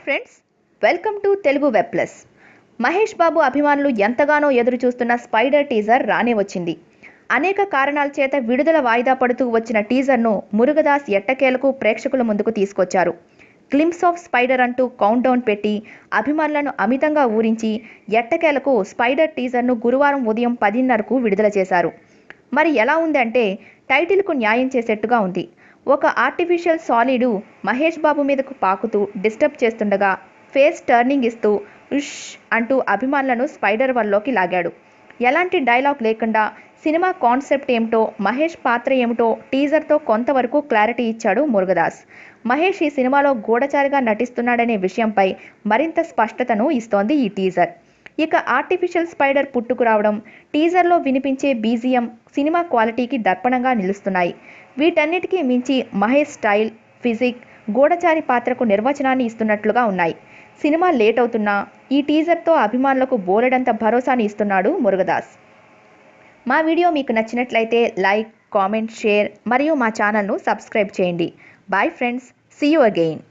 Friends, welcome to Telugu web plus. Mahesh Babu అభిమానులు ఎంతగానో ఎదురు చూస్తున్న స్పైడర్ టీజర్ రానే వచ్చింది. అనేక కారణాల చేత విడుదల వాయిదా పడుతూ వచ్చిన టీజర్ను మురుగదాస్ ఎట్టకేలకు ప్రేక్షకుల ముందుకు తీసుకొచ్చారు. గ్లింప్స్ ఆఫ్ స్పైడర్ అంటూ కౌంట్ డౌన్ పెట్టి అభిమానులను అమితంగా ఊరించి ఎట్టకేలకు స్పైడర్ టీజర్ను గురువారం ఉదయం 10:30కు విడుదల చేశారు. మరి ఎలా ఉందంటే టైటిల్కు న్యాయం చేసేట్టుగా ఉంది. ఒక ఆర్టిఫిషియల్ సాలిడు మహేష్ బాబు మీదకు పాకుతూ డిస్టర్బ్ చేస్తుండగా ఫేస్ టర్నింగ్ ఇస్తూ ఉష్ అంటూ అభిమానులను స్పైడర్ వరల్డ్లోకి లాగాడు. ఎలాంటి డైలాగ్ లేకుండా సినిమా కాన్సెప్ట్ ఏమిటో, మహేష్ పాత్ర ఏమిటో టీజర్తో కొంతవరకు క్లారిటీ ఇచ్చాడు మురుగదాస్. మహేష్ ఈ సినిమాలో గూఢచారిగా నటిస్తున్నాడనే విషయంపై మరింత స్పష్టతను ఇస్తోంది ఈ టీజర్. ఇక ఆర్టిఫిషియల్ స్పైడర్ పుట్టుకురావడం, టీజర్లో వినిపించే బీజిఎం సినిమా క్వాలిటీకి దర్పణంగా నిలుస్తున్నాయి. వీటన్నిటికీ మించి మహేష్ స్టైల్, ఫిజిక్ గూఢచారి పాత్రకు నిర్వచనాన్ని ఇస్తున్నట్లుగా ఉన్నాయి. సినిమా లేట్ అవుతున్నా ఈ టీజర్తో అభిమానులకు బోలెడంత భరోసాని ఇస్తున్నాడు మురుగదాస్. మా వీడియో మీకు నచ్చినట్లయితే లైక్, కామెంట్, షేర్ మరియు మా ఛానల్ను సబ్స్క్రైబ్ చేయండి. Bye friends, see you again.